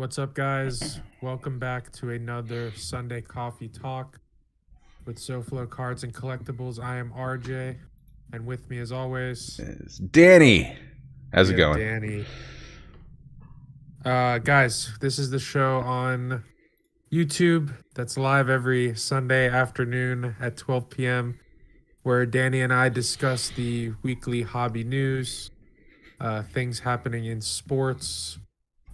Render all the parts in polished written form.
What's up, guys? Welcome back to another Sunday Coffee Talk with SoFlo Cards and Collectibles. I am RJ, and with me, as always, It's Danny. How's we it have going? Danny. Guys, this is the show on YouTube that's live every Sunday afternoon at 12 p.m., where Danny and I discuss the weekly hobby news, things happening in sports,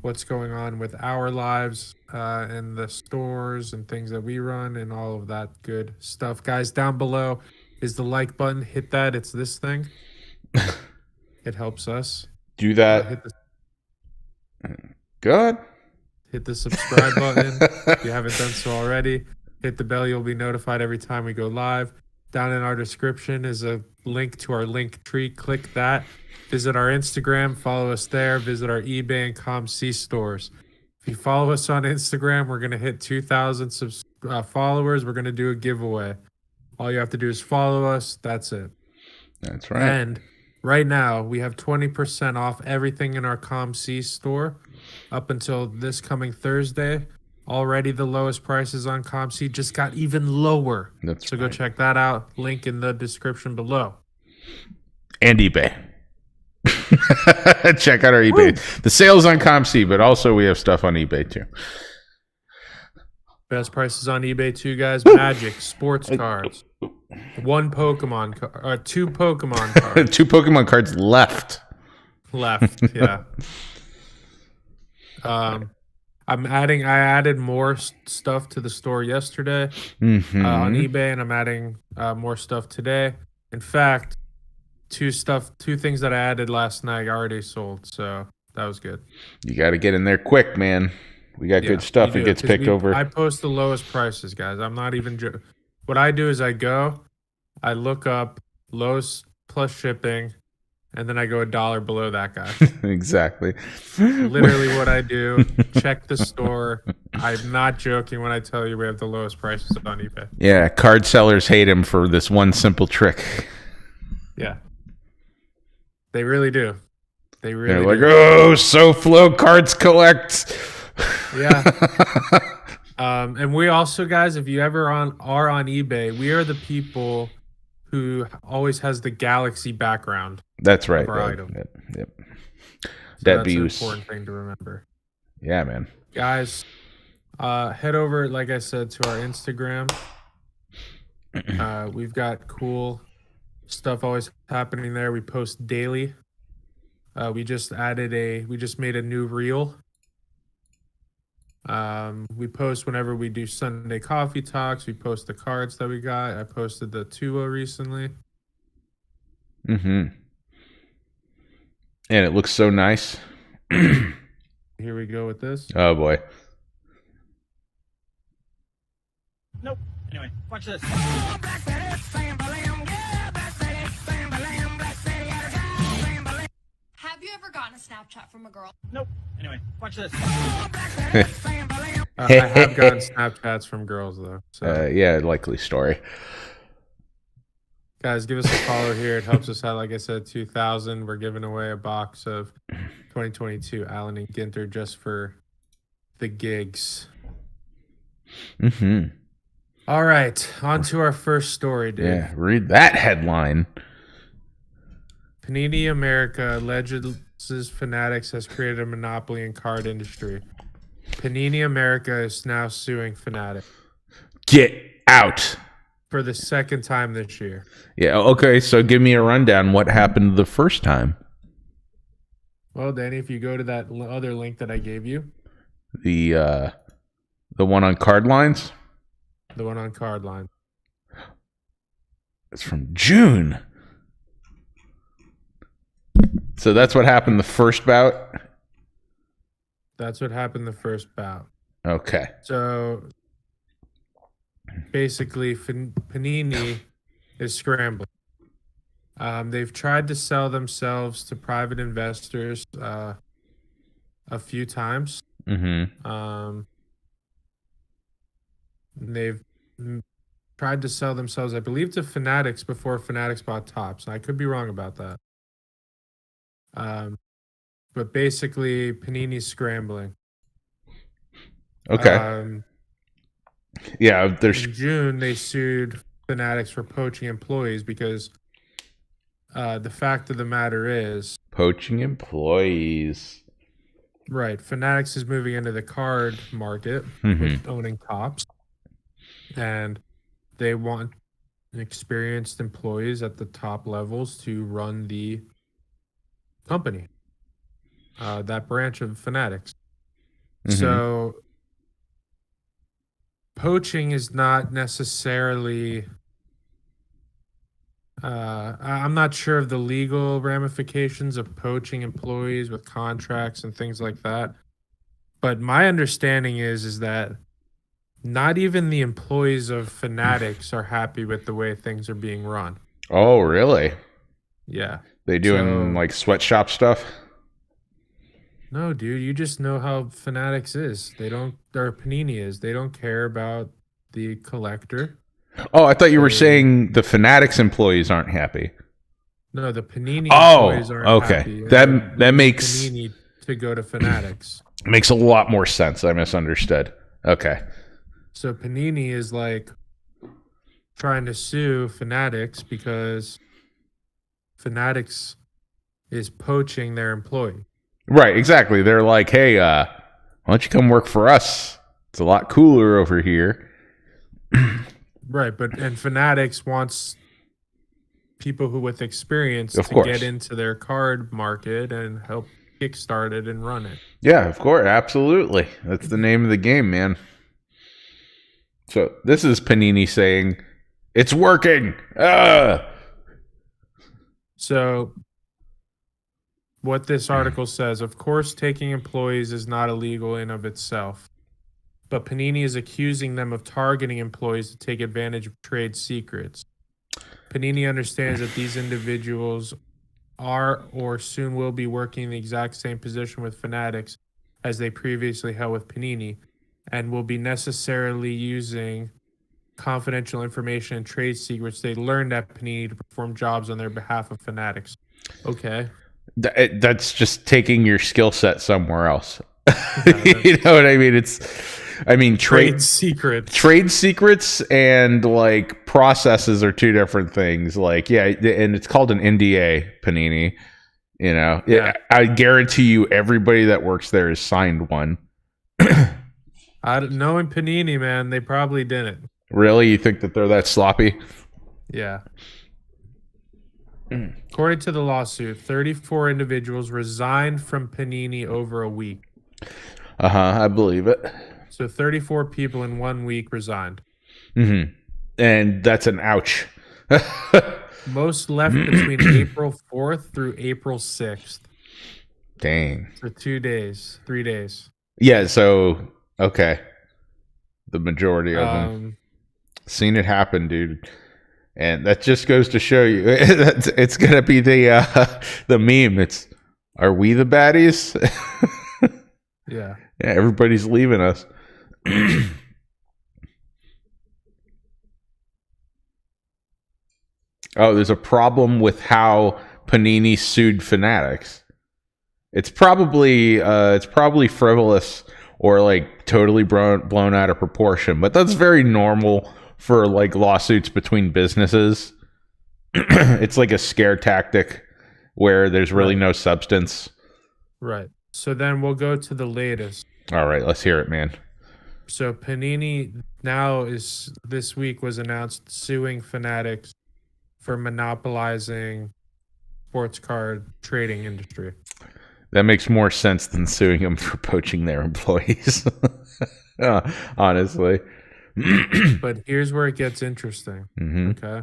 what's going on with our lives and the stores and things that we run and all of that good stuff. Guys, down below is the like button. Hit that. It's this thing. It helps us. Do that. Hit the Good. hit the subscribe button if you haven't done so already. Hit the bell. You'll be notified every time we go live. Down in our description is a link to our link tree. Click that. Visit our Instagram. Follow us there. Visit our eBay and ComC stores. If you follow us on Instagram, we're going to hit 2,000 followers. We're going to do a giveaway. All you have to do is follow us. That's it. That's right. And right now, we have 20% off everything in our ComC store up until this coming Thursday. Already the lowest prices on ComC just got even lower. That's so right. go check that out. Link in the description below. And eBay. Check out our eBay. Woo! The sales on ComC, but also we have stuff on eBay too. Best prices on eBay too, guys. Magic, sports cards. One Pokemon card, two Pokemon cards. Two Pokemon cards left. Yeah. I added more stuff to the store yesterday on eBay, and I'm adding more stuff today. In fact, two things that I added last night already sold, so that was good. You got to get in there quick, man. We got good stuff. It gets picked over. I post the lowest prices, guys. I'm not even what I do is I look up lowest plus shipping, and then I go $1 below that guy. Exactly. Literally what I do. Check the store. I'm not joking when I tell you we have the lowest prices on eBay. Yeah, card sellers hate him for this one simple trick. Yeah. They really do. They're like, oh, SoFlo cards collect. Yeah. And we also, guys, if you ever are on eBay, we are the people who always has the galaxy background. That's right. Our item. Yep. So that's an use. important thing to remember. Yeah, man. Guys, head over, like I said, to our Instagram. We've got cool stuff always happening there. We post daily. We just made a new reel. We post whenever we do Sunday coffee talks. We post the cards that we got. I posted the Tua recently. And it looks so nice. Here we go with this. Oh boy. Nope. Anyway, watch this. Have you ever gotten a Snapchat from a girl? Nope. Anyway, watch this. I have gotten Snapchats from girls though. So. Yeah, likely story. Guys, give us a follow here. It helps us out. Like I said, 2,000. We're giving away a box of 2022 Allen and Ginter just for the gigs. All right, on to our first story, dude. Yeah, read that headline. Panini America alleges Fanatics has created a monopoly in card industry. Panini America is now suing Fanatics. Get out. For the second time this year. Yeah, okay, so give me a rundown. What happened the first time? Well, Danny, if you go to that other link that I gave you. The one on card lines? The one on card line. It's from June. So that's what happened the first bout? That's what happened the first bout. Okay. So basically, Panini is scrambling. They've tried to sell themselves to private investors a few times. They've tried to sell themselves, I believe, to Fanatics before Fanatics bought Topps. I could be wrong about that. But basically, Panini's scrambling. Okay. Yeah, there's In June, they sued Fanatics for poaching employees because the fact of the matter is, poaching employees. right, Fanatics is moving into the card market with owning Tops, and they want experienced employees at the top levels to run the company, that branch of Fanatics. So poaching is not necessarily I'm not sure of the legal ramifications of poaching employees with contracts and things like that, but my understanding is that not even the employees of Fanatics are happy with the way things are being run. Oh, really? Yeah. They doing like sweatshop stuff? No, dude, you just know how Fanatics is. They don't, or Panini is. They don't care about the collector. Oh, I thought you were saying the Fanatics employees aren't happy. No, the Panini employees aren't okay. happy. That makes Panini to go to Fanatics. Makes a lot more sense. I misunderstood. Okay. So Panini is like trying to sue Fanatics because Fanatics is poaching their employee. Right, exactly. They're like, hey, why don't you come work for us? It's a lot cooler over here. Right, and Fanatics wants people who with experience of to course. get into their card market and help kickstart it and run it. Yeah, of course, absolutely. That's the name of the game, man. So this is Panini saying, it's working. So what this article says, of course, taking employees is not illegal in of itself, but Panini is accusing them of targeting employees to take advantage of trade secrets. Panini understands that these individuals are or soon will be working in the exact same position with Fanatics as they previously held with Panini, and will be necessarily using confidential information and trade secrets they learned at Panini to perform jobs on their behalf of Fanatics. Okay. That's just taking your skill set somewhere else. You know what I mean? Trade secrets and like processes are two different things. Like, yeah, and it's called an NDA, Panini. You know, yeah. I guarantee you, everybody that works there has signed one. Knowing Panini, man, they probably didn't. Really? You think that they're that sloppy? Yeah. According to the lawsuit, 34 individuals resigned from Panini over a week. I believe it. So 34 people in 1 week resigned. And that's an ouch. Most left between April 4th through April 6th. Dang. For 3 days. Yeah, so, okay. The majority of them. Seen it happen, dude. And that just goes to show you, it's going to be the meme. It's, are we the baddies? Yeah. Yeah, everybody's leaving us. Oh, there's a problem with how Panini sued Fanatics. It's probably frivolous or like totally blown out of proportion, but that's very normal for like lawsuits between businesses. It's like a scare tactic where there's really no substance. Right. So then we'll go to the latest. All right, let's hear it, man. So Panini now this week was announced suing Fanatics for monopolizing sports card trading industry. That makes more sense than suing them for poaching their employees. Honestly. But here's where it gets interesting. Okay.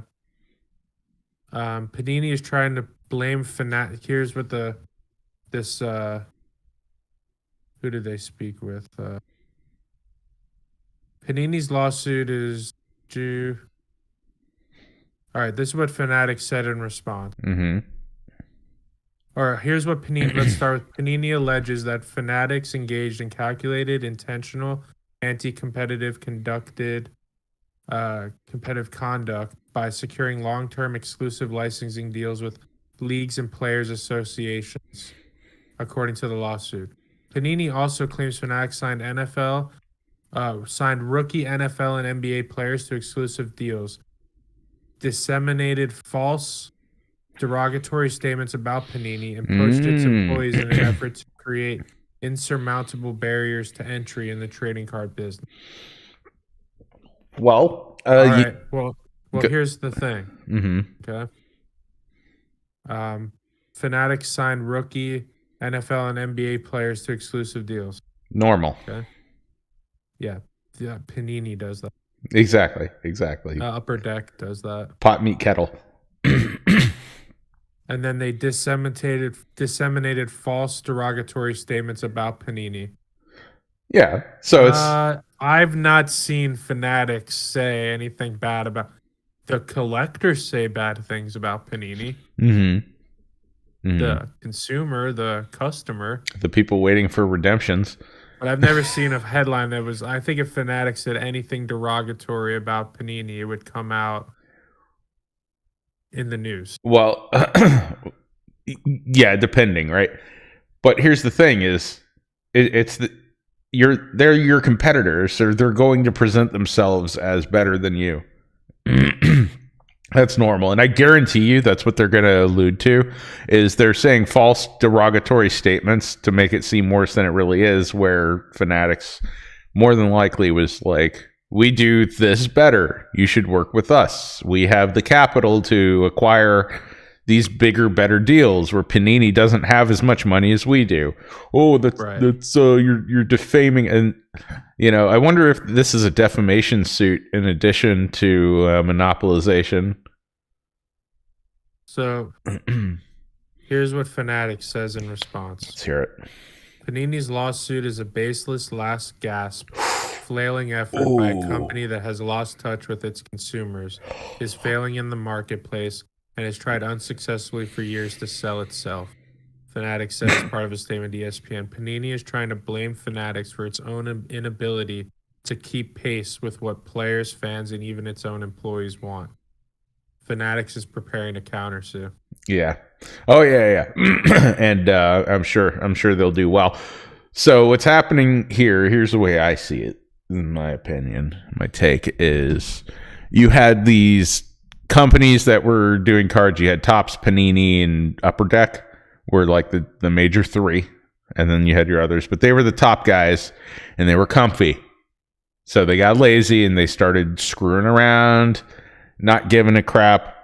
Panini is trying to blame Fanatics. Here's what who did they speak with? Panini's lawsuit is due. All right, this is what Fanatics said in response. All right, here's what Panini. Let's start with Panini alleges that Fanatics engaged in calculated, intentional, anti-competitive competitive conduct by securing long-term exclusive licensing deals with leagues and players associations, according to the lawsuit. Panini also claims Fanatics signed NFL Signed rookie NFL and NBA players to exclusive deals. Disseminated false derogatory statements about Panini and poached its employees in an effort to create insurmountable barriers to entry in the trading card business. Well, All right. Well, here's the thing. Mm-hmm. Okay. Fanatics signed rookie NFL and NBA players to exclusive deals. Normal. Okay. Yeah. Panini does that. Exactly. Upper Deck does that. Pot meat kettle. And then they disseminated false derogatory statements about Panini. Yeah. So it's I've not seen Fanatics say anything bad about. The collectors say bad things about Panini. The consumer, the customer, the people waiting for redemptions. But I've never seen a headline that was. I think if Fanatics said anything derogatory about Panini, it would come out in the news. Well, yeah, depending, right? But here's the thing: they're your competitors, so they're going to present themselves as better than you. That's normal, and I guarantee you that's what they're going to allude to. Is they're saying false derogatory statements to make it seem worse than it really is. Where Fanatics more than likely was like, we do this better. You should work with us. We have the capital to acquire these bigger, better deals where Panini doesn't have as much money as we do. Oh, that's you're defaming. And I wonder if this is a defamation suit in addition to monopolization. So here's what Fanatics says in response. Let's hear it. Panini's lawsuit is a baseless last gasp, flailing effort by a company that has lost touch with its consumers, is failing in the marketplace, and has tried unsuccessfully for years to sell itself. Fanatics said as part of a statement to ESPN, Panini is trying to blame Fanatics for its own inability to keep pace with what players, fans, and even its own employees want. Fanatics is preparing to countersue. Yeah. Oh yeah. And I'm sure they'll do well. So what's happening here's the way I see it, in my opinion. My take is you had these companies that were doing cards. You had Topps, Panini, and Upper Deck were like the major three. And then you had your others. But they were the top guys, and they were comfy. So they got lazy, and they started screwing around, not giving a crap,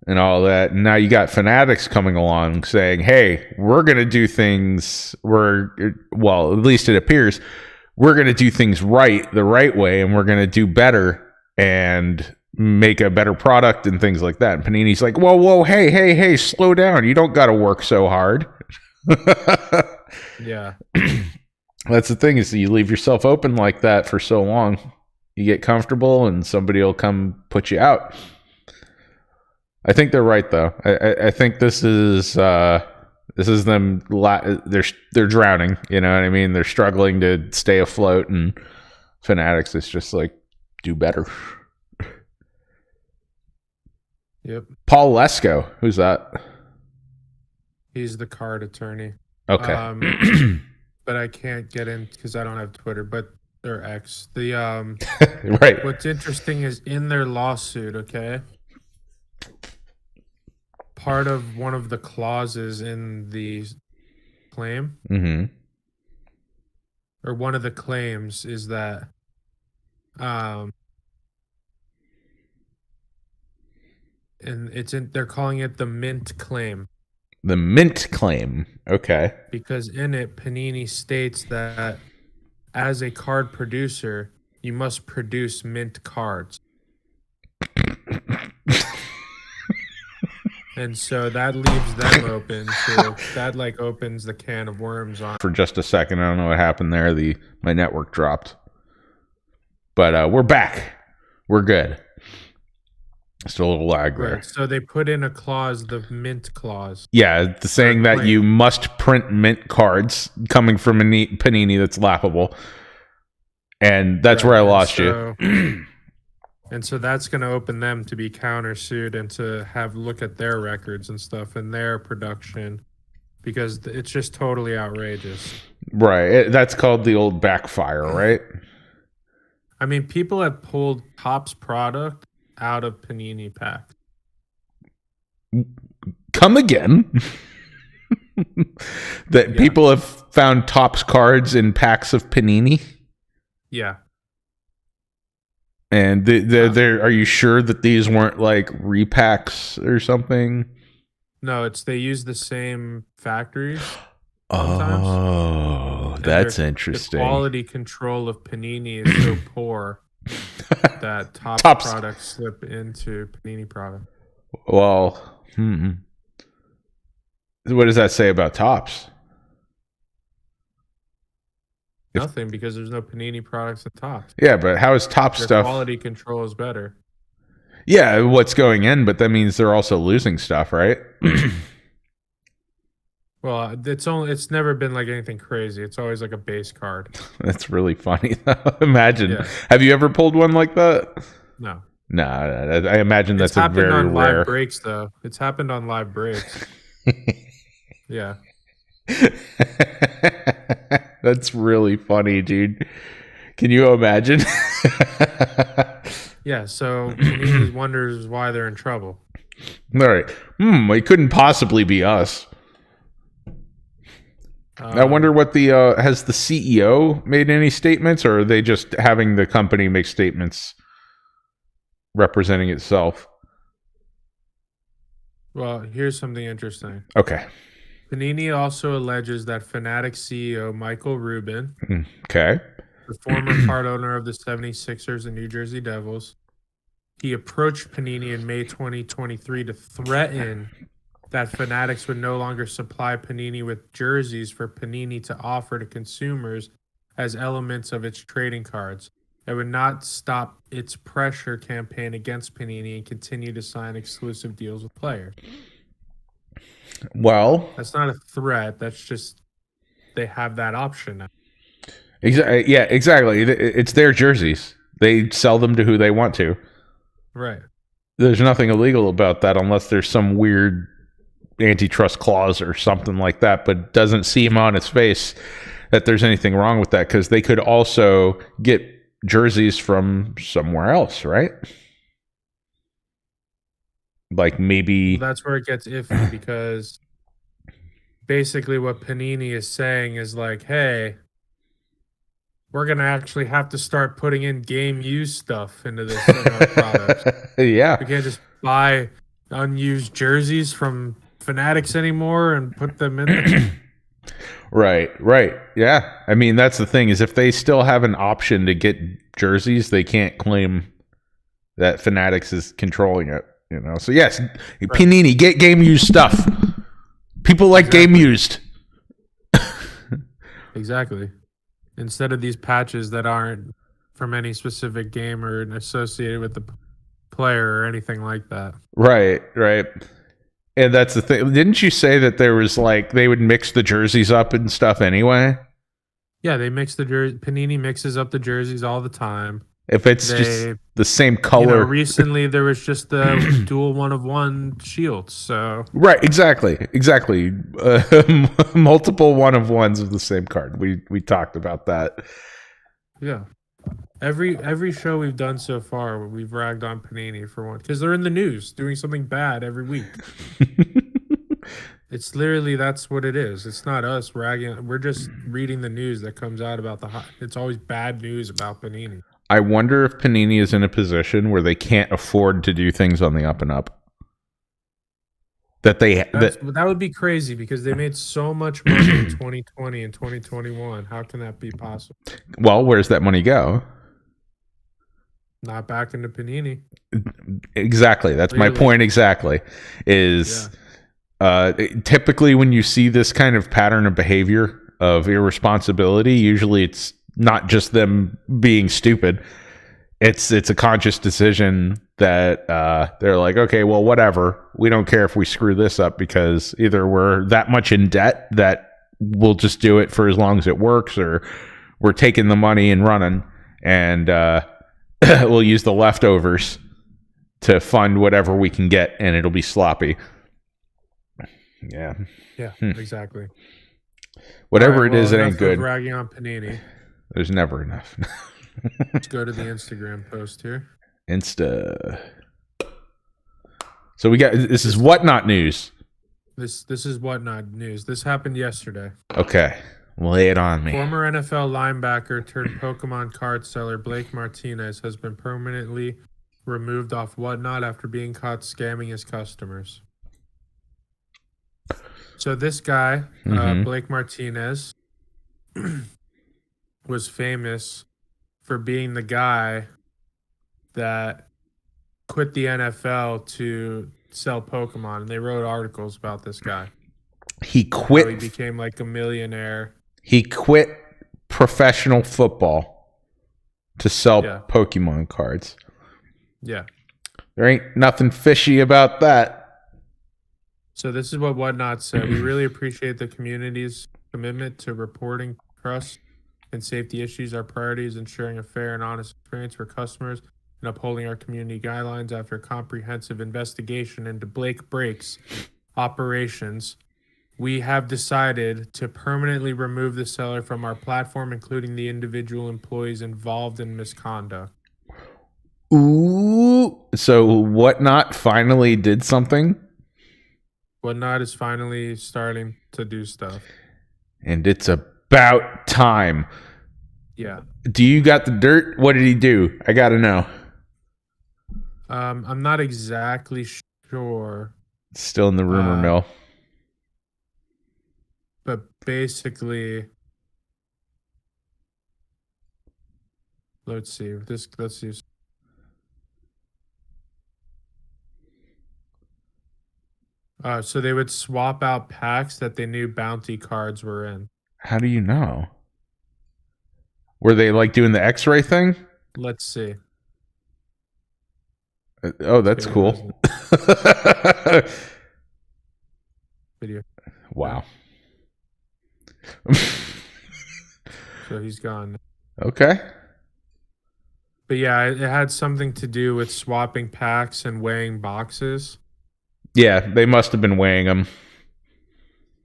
and all that. And now you got Fanatics coming along saying, hey, we're going to do things, at least it appears, we're going to do things the right way, and we're going to do better and make a better product and things like that. And Panini's like, whoa, hey, slow down. You don't got to work so hard. Yeah. That's the thing, is you leave yourself open like that for so long, you get comfortable and somebody will come put you out. I think they're right, though. I think this is them. They're drowning. You know what I mean? They're struggling to stay afloat, and Fanatics is just like, do better. Yep. Paul Lesko, who's that? He's the card attorney. Okay. But I can't get in because I don't have Twitter. But they're X. Right. What's interesting is in their lawsuit. Okay. Part of one of the clauses in the claim, or one of the claims, is that and they're calling it the mint claim. The mint claim. Okay. Because in it, Panini states that as a card producer, you must produce mint cards. And so that leaves them open to that, opens the can of worms on. For just a second, I don't know what happened there. My network dropped. But we're back. We're good. Still a little lag there. Right. So they put in a clause, the mint clause. Yeah, saying that you must print mint cards coming from Panini that's laughable. And that's where I lost you. And so that's going to open them to be countersued and to have look at their records and stuff and their production, because it's just totally outrageous. Right. That's called the old backfire, right? I mean, people have pulled Topps product out of Panini packs. Come again. That Yeah. people have found Topps cards in packs of Panini. Yeah. And are you sure that these weren't like repacks or something? No, they use the same factories sometimes. Oh, And that's the interesting. quality control of Panini is so poor that Topps Topps. products slip into Panini product. Well, what does that say about Topps? Nothing, because there's no Panini products in Topps. Yeah, but how is Topps Their stuff? quality control is better. Yeah, what's going in, but that means they're also losing stuff, right? Well, it's never been like anything crazy. It's always like a base card. That's really funny. Imagine. Yeah. Have you ever pulled one like that? No. No, I imagine It's that's a happened very on rare. live breaks, though. It's happened on live breaks. Yeah. That's really funny, dude. Can you imagine? Yeah, so Panini wonders why they're in trouble. All right. It couldn't possibly be us. I wonder what has the CEO made any statements, or are they just having the company make statements representing itself? Well, here's something interesting. Okay. Panini also alleges that Fanatics CEO Michael Rubin, Okay. the former part owner of the 76ers and New Jersey Devils, he approached Panini in May 2023 to threaten that Fanatics would no longer supply Panini with jerseys for Panini to offer to consumers as elements of its trading cards. It would not stop its pressure campaign against Panini and continue to sign exclusive deals with players. Well, That's not a threat. That's just they have that option now. yeah, exactly. It's their jerseys. They sell them to who they want to. Right. There's nothing illegal about that unless there's some weird antitrust clause or something like that, but it doesn't seem on its face that there's anything wrong with that, because they could also get jerseys from somewhere else, right? Like maybe Well, that's where it gets iffy, because basically what Panini is saying is like, hey, we're going to actually have to start putting in game used stuff into this in our products. Yeah. We can't just buy unused jerseys from Fanatics anymore and put them in there. Right. Yeah. I mean, that's the thing, is if they still have an option to get jerseys, they can't claim that Fanatics is controlling it, you know? So yes, Panini, get game used stuff. People like game used. Exactly. Instead of these patches that aren't from any specific game or associated with the player or anything like that. Right. And that's the thing. Didn't you say that there was like they would mix the jerseys up and stuff anyway? Yeah, they mix the jersey. Panini mixes up the jerseys all the time. If it's just the same color. Recently there was just the dual 1-of-1 shields. So right, exactly. Multiple 1-of-1s of the same card. We talked about that. yeah, every show we've done so far, we've ragged on Panini for one, because they're in the news doing something bad every week. It's literally, that's what it is. It's not us ragging. We're just reading the news that comes out about it's always bad news about Panini. I wonder if Panini is in a position where they can't afford to do things on the up and up. That would be crazy, because they made so much money in 2020 and 2021. How can that be possible? Well, where's that money go? Not back into Panini. Exactly. That's my point. Exactly. Typically when you see this kind of pattern of behavior of irresponsibility, usually it's not just them being stupid. It's a conscious decision that they're like, okay, well, whatever. We don't care if we screw this up, because either we're that much in debt that we'll just do it for as long as it works, or we're taking the money and running, and we'll use the leftovers to fund whatever we can get, and it'll be sloppy. Yeah. Yeah, exactly. Whatever it is, it ain't good. Ragging on Panini. There's never enough. Let's go to the Instagram post here. Insta. So we got this is Whatnot news. This is Whatnot news. This happened yesterday. Okay, lay it on me. Former NFL linebacker turned Pokemon card seller Blake Martinez has been permanently removed off Whatnot after being caught scamming his customers. So this guy, Blake Martinez, was famous for being the guy that quit the NFL to sell Pokemon, and they wrote articles about this guy. He How quit. he became like a millionaire. He quit professional football to sell Pokemon cards. Yeah. There ain't nothing fishy about that. So this is what Whatnot said. We really appreciate the community's commitment to reporting trust and safety issues. Our priority is ensuring a fair and honest experience for customers and upholding our community guidelines. After a comprehensive investigation into Blake Break's operations, we have decided to permanently remove the seller from our platform, including the individual employees involved in misconduct. Ooh. So Whatnot finally did something? Whatnot is finally starting to do stuff. And it's about time. Yeah. Do you got the dirt? What did he do? I got to know. I'm not exactly sure. It's still in the rumor mill. But basically, let's see. Let's see. So they would swap out packs that they knew bounty cards were in. How do you know? Were they like doing the X-ray thing? Let's see. Oh, that's cool. Video. Wow. So he's gone. Okay. But yeah, it had something to do with swapping packs and weighing boxes. Yeah, they must have been weighing them.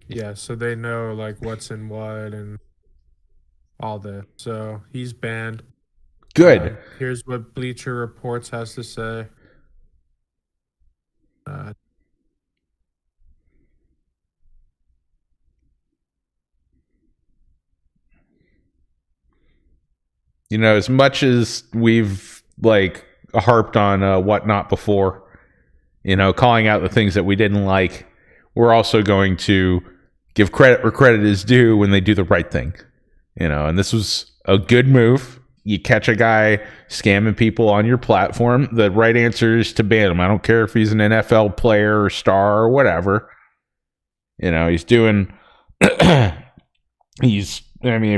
Yeah, so they know like what's in what and all this. So he's banned. Good. Here's what Bleacher Reports has to say. You know, as much as we've like harped on Whatnot before, you know, calling out the things that we didn't like, we're also going to give credit where credit is due when they do the right thing. You know, and this was a good move. You catch a guy scamming people on your platform, the right answer is to ban him. I don't care if he's an NFL player or star or whatever. You know, he's doing if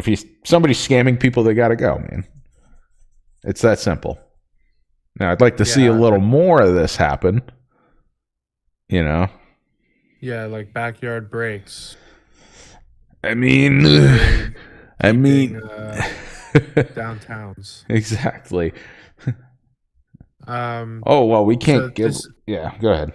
he's somebody scamming people, they got to go, man. It's that simple. Now, I'd like to see a little more of this happen. You know? Yeah, like backyard breaks. Downtowns. Exactly. Oh, well, we can't go ahead.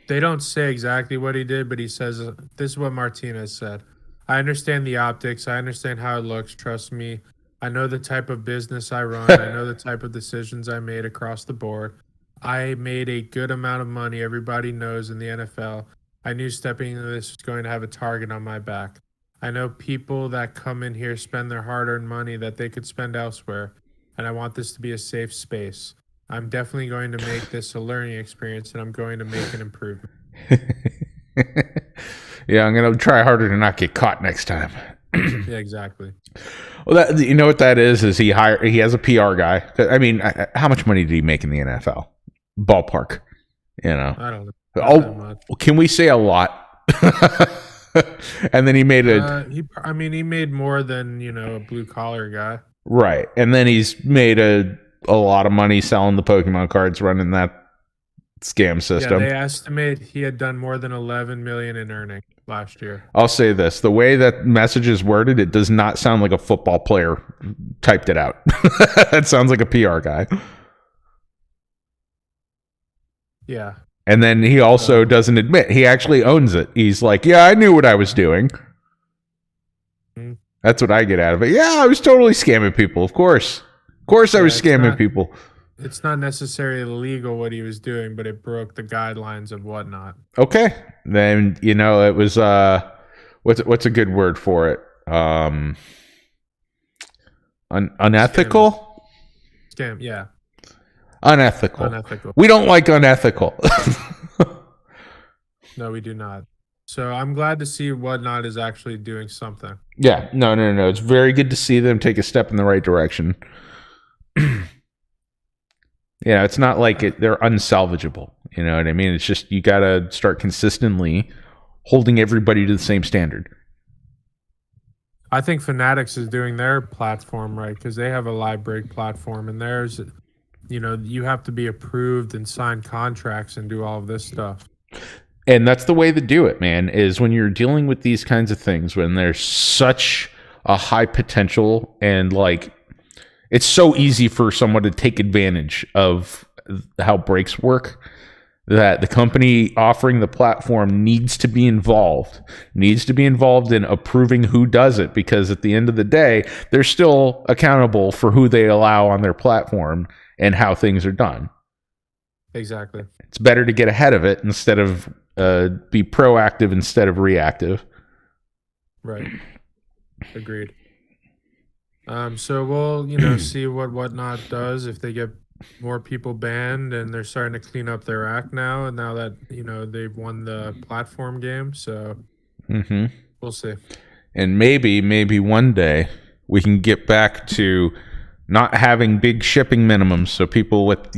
They don't say exactly what he did, but he says, this is what Martinez said. I understand the optics. I understand how it looks. Trust me. I know the type of business I run. I know the type of decisions I made across the board. I made a good amount of money. Everybody knows in the NFL. I knew stepping into this was going to have a target on my back. I know people that come in here spend their hard-earned money that they could spend elsewhere, and I want this to be a safe space. I'm definitely going to make this a learning experience, and I'm going to make an improvement. Yeah, I'm going to try harder to not get caught next time. Yeah, exactly. Well, you know what that is he has a PR guy. I mean, how much money did he make in the NFL? Ballpark, you know. I don't know. Oh, can we say a lot? And then he made he made more than, you know, a blue collar guy. Right. And then he's made a lot of money selling the Pokemon cards, running that scam system. Yeah, they estimate he had done more than 11 million in earnings last year. I'll say this, the way that message is worded, it does not sound like a football player typed it out. That sounds like a PR guy. Yeah. And then he also doesn't admit. He actually owns it. He's like, yeah, I knew what I was doing. That's what I get out of it. Yeah, I was totally scamming people, of course. Of course, I was it's scamming not- people. It's not necessarily illegal what he was doing, but it broke the guidelines of whatnot. Okay, then it was what's a good word for it? Unethical. Scam, yeah, Unethical. unethical. We don't like unethical. No, we do not. So I'm glad to see whatnot is actually doing something. Yeah, no. It's very good to see them take a step in the right direction. Yeah, it's not like they're unsalvageable. You know what I mean? It's just you got to start consistently holding everybody to the same standard. I think Fanatics is doing their platform right because they have a live break platform, and there's, you have to be approved and sign contracts and do all of this stuff. And that's the way to do it, man, is when you're dealing with these kinds of things, when there's such a high potential and it's so easy for someone to take advantage of how breaks work, that the company offering the platform needs to be involved in approving who does it, because at the end of the day, they're still accountable for who they allow on their platform and how things are done. Exactly. It's better to get ahead of it instead of be proactive instead of reactive. Right. Agreed. So we'll, see what whatnot does if they get more people banned, and they're starting to clean up their act now. And now that they've won the platform game, so we'll see. And maybe one day we can get back to not having big shipping minimums, so people with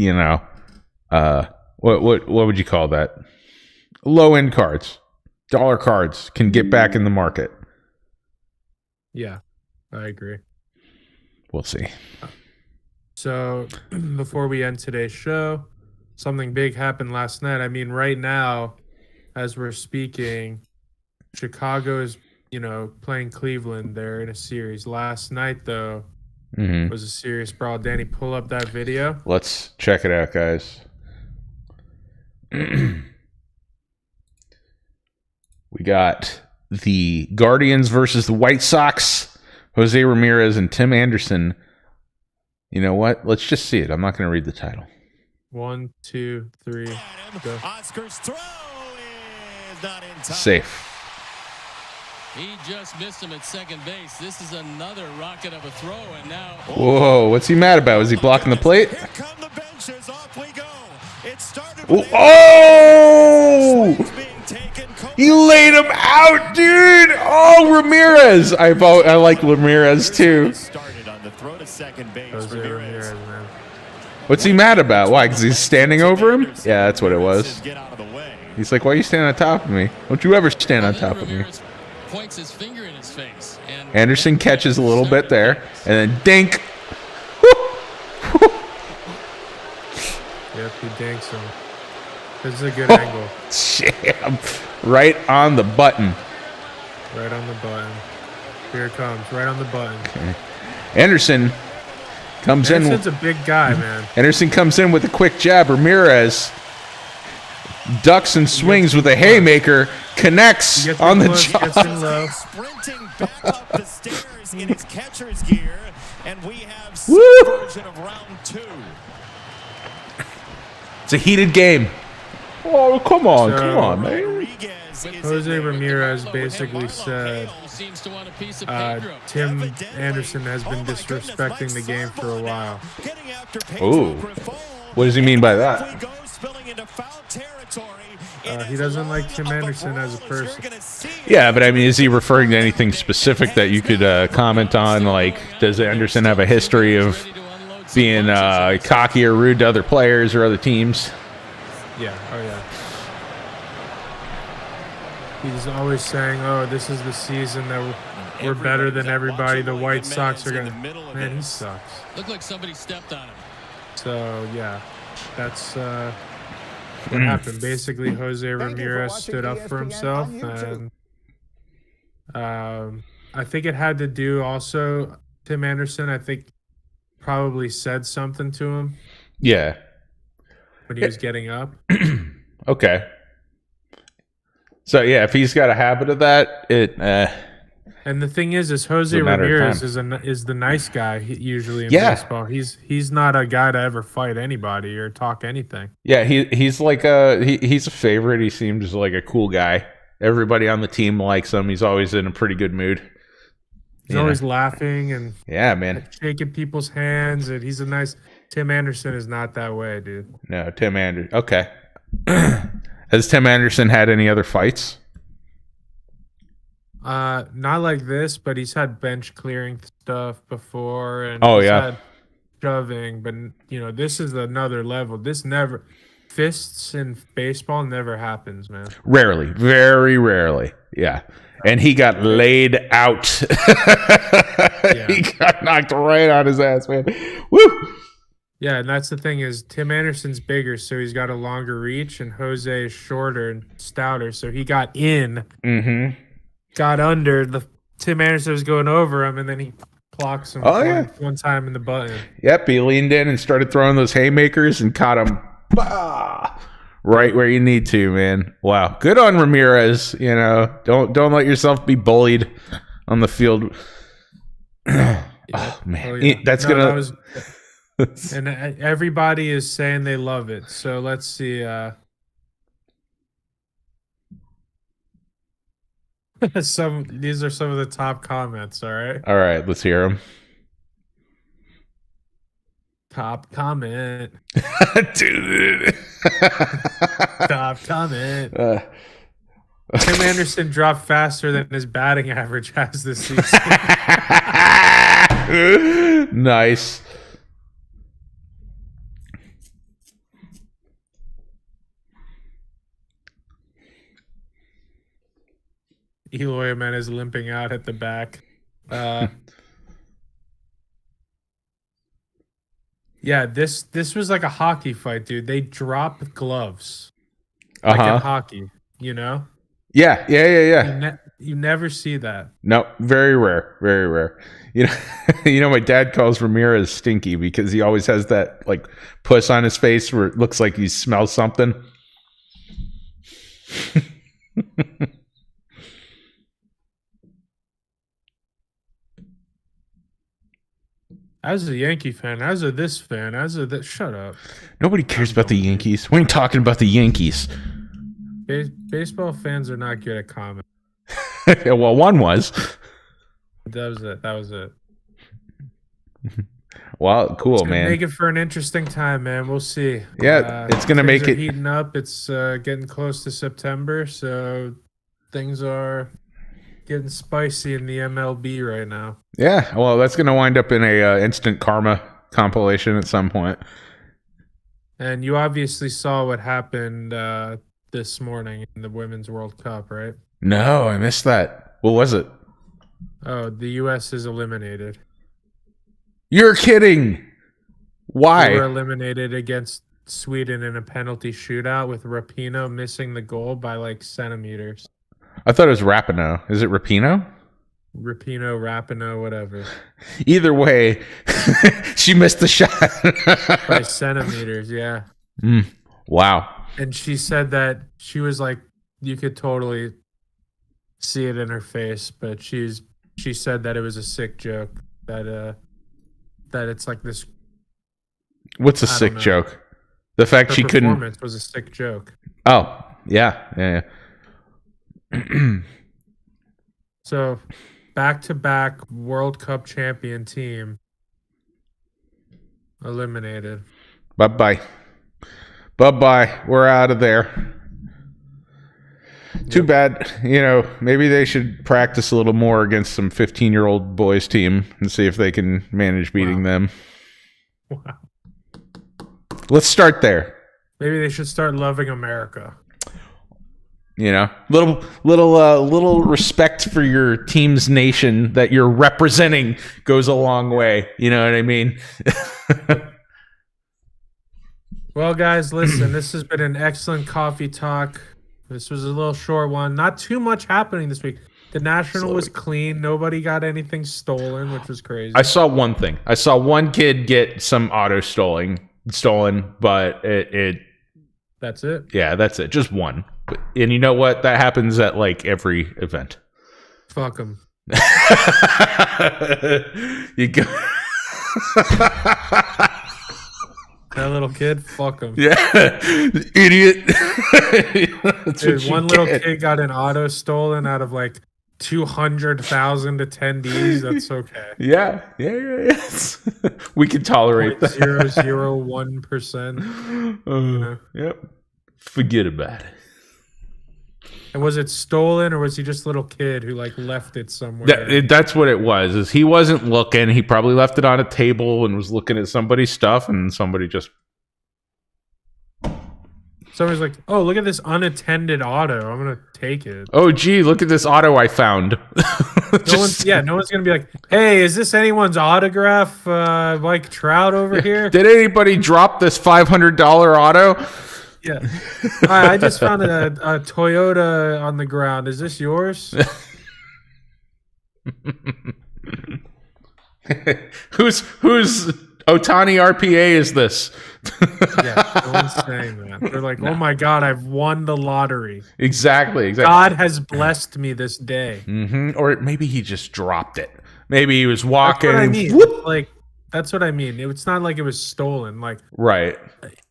what would you call that? Low end cards, dollar cards can get back in the market. Yeah, I agree. We'll see. So before we end today's show, something big happened last night. I mean, right now, as we're speaking, Chicago is, playing Cleveland. They're in a series. Last night, though, was a serious brawl. Danny, pull up that video. Let's check it out, guys. We got the Guardians versus the White Sox. Jose Ramirez and Tim Anderson. You know what? Let's just see it. I'm not going to read the title. 1, 2, 3, go. Oscar's throw is not in time. Safe. He just missed him at second base. This is another rocket of a throw, and now. Whoa! What's he mad about? Was he blocking the plate? Here come the benches. Off we go. It started. Oh! He laid him out, dude. Oh, Ramirez. I like Ramirez too. Started on the throw to second base. Jose Ramirez, man. What's he mad about? Why? Because he's standing over him? Yeah, that's what it was. Get out of the way. He's like, why are you standing on top of me? Don't you ever stand on top of me? Points his finger in his face. And Anderson catches a little bit there, and then dink. Yep, he dinks him. This is a good angle. Jam. Right on the button. Right on the button. Here it comes. Right on the button. Okay. Anderson comes Anderson's in. a big guy, man. Anderson comes in with a quick jab. Ramirez ducks and swings with a haymaker. Connects on the Gets jaw. in low. sprinting back up the stairs in his catcher's gear, and we have some Woo! version of round 2. It's a heated game. Oh, come on, man. Jose Ramirez basically said Tim Anderson has been disrespecting the game for a while. Ooh. What does he mean by that? He doesn't like Tim Anderson as a person. Yeah, but I mean, is he referring to anything specific that you could comment on? Like, does Anderson have a history of being cocky or rude to other players or other teams? Yeah, oh yeah. He's always saying, oh, this is the season that we're better than everybody. The White Sox are going to... Man, he sucks. Looked like somebody stepped on him. So, yeah, that's what happened. Basically, Jose Ramirez stood up for himself. And I think it had to do also, Tim Anderson, I think, probably said something to him. Yeah. When he was getting up. Okay. So, yeah, if he's got a habit of that, And the thing is Jose It's a matter of Ramirez time. is the nice guy usually in Yeah. baseball. He's not a guy to ever fight anybody or talk anything. Yeah, he's like he's a favorite. He seems like a cool guy. Everybody on the team likes him. He's always in a pretty good mood. He's always laughing and man. shaking people's hands, and he's a nice. Tim Anderson is not that way, dude. No, Tim Anderson. Okay. Has Tim Anderson had any other fights? Not like this, but he's had bench clearing stuff before, and Oh, he's yeah. had shoving. But this is another level. This never fists in baseball never happens, man. Rarely, very rarely. Yeah. And he got laid out. He got knocked right on his ass, man. Woo! Yeah, and that's the thing is Tim Anderson's bigger, so he's got a longer reach, and Jose is shorter and stouter, so he got in, got under. The Tim Anderson was going over him, and then he clocks him one time in the button. Yep, he leaned in and started throwing those haymakers and caught him right where you need to, man. Wow, good on Ramirez. Don't let yourself be bullied on the field. Oh man, that's gonna. And everybody is saying they love it. So let's see. These are some of the top comments. All right, Let's hear them. Top comment. Dude. Top comment. Tim Anderson dropped faster than his batting average has this season. Nice. Eloy man is limping out at the back. Yeah, this was like a hockey fight, dude. They drop gloves like in hockey, Yeah. You never see that. No, very rare, very rare. My dad calls Ramirez stinky because he always has that like puss on his face where it looks like he smells something. As a Yankee fan, as a this fan, as a that, shut up. Nobody cares about the Yankees. We ain't talking about the Yankees. Baseball fans are not good at comments. Well, one was. That was it. Well, cool, man. Make it for an interesting time, man. We'll see. Yeah, it's gonna make it heating up. It's getting close to September, so things are getting spicy in the MLB right now. Yeah, well, that's gonna wind up in a instant karma compilation at some point. And you obviously saw what happened this morning in the Women's World Cup, right? No, I missed that. What was it? Oh, the U.S. is eliminated. You're kidding. Why? They were eliminated against Sweden in a penalty shootout with Rapinoe missing the goal by like centimeters. I thought it was Rapinoe. Is it Rapinoe? Rapinoe, whatever. Either way, she missed the shot. By centimeters, yeah. Wow. And she said that she was like, you could totally see it in her face, but she said that it was a sick joke, that it's like this. What's a sick joke? The fact she couldn't. Her performance was a sick joke. Oh, yeah. So, back-to-back World Cup champion team eliminated. Bye-bye. We're out of there. Too bad. Maybe they should practice a little more against some 15-year-old boys team and see if they can manage beating them. Wow. Let's start there. Maybe they should start loving America. Little respect for your team's nation that you're representing goes a long way. You know what I mean? Well, guys, listen, this has been an excellent coffee talk. This was a little short one. Not too much happening this week. The National was clean. Nobody got anything stolen, which was crazy. I saw one thing. I saw one kid get some auto stolen, but it That's it? Yeah, that's it. Just one. And you know what? That happens at like every event. Fuck them. You go. That little kid, fuck him. Yeah, idiot. That's Dude, what you one little get. kid got an auto stolen out of like 200,000 attendees. That's okay. Yeah. Yes. We can tolerate that. 0.001%. Yep. Forget about it. And was it stolen, or was he just a little kid who like left it somewhere? That's what it was. Is he wasn't looking. He probably left it on a table and was looking at somebody's stuff, and somebody just. Somebody's like, "Oh, look at this unattended auto. I'm gonna take it." Oh, gee, look at this auto I found. No one's gonna be like, "Hey, is this anyone's autograph, Mike Trout over here?" Did anybody drop this $500 auto? Yeah. Hi, I just found a Toyota on the ground. Is this yours? Who's Otani RPA is this? Yeah, no one's saying that. They're like, "Oh my God, I've won the lottery. Exactly. God has blessed me this day." Or maybe he just dropped it. Maybe he was walking. That's what I mean. Whoop. Like, that's what I mean. It's not like it was stolen. Like Right.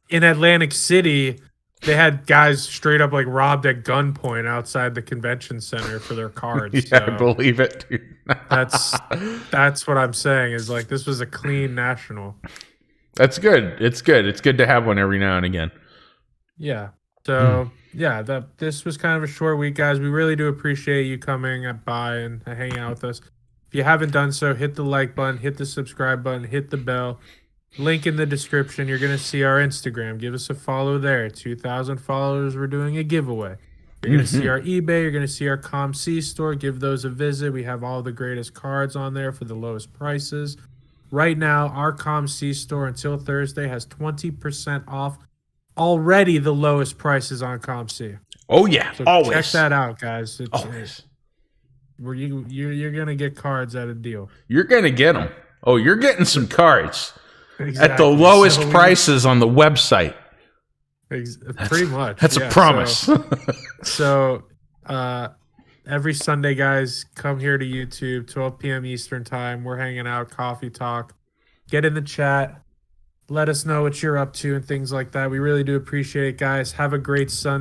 in Atlantic City, they had guys straight up like robbed at gunpoint outside the convention center for their cards. Yeah, I So believe it, dude. that's what I'm saying is like this was a clean national. That's good. It's good. It's good to have one every now and again. Yeah. So yeah, this was kind of a short week, guys. We really do appreciate you coming by and hanging out with us. If you haven't done so, hit the like button, hit the subscribe button, hit the bell. Link in the description. You're gonna see our Instagram. Give us a follow there. 2,000 followers. We're doing a giveaway. You're gonna see our eBay. You're gonna see our ComC store. Give those a visit. We have all the greatest cards on there for the lowest prices. Right now, our ComC store until Thursday has 20% off. Already the lowest prices on ComC. Oh yeah, So always. check that out, guys. Always. Where you're gonna get cards at a deal. You're gonna get them. Oh, you're getting some cards at the Exactly. lowest So prices on the website. Pretty much. That's yeah. a promise. So every Sunday, guys, come here to YouTube, 12 p.m. Eastern time. We're hanging out, coffee talk. Get in the chat. Let us know what you're up to and things like that. We really do appreciate it, guys. Have a great Sunday.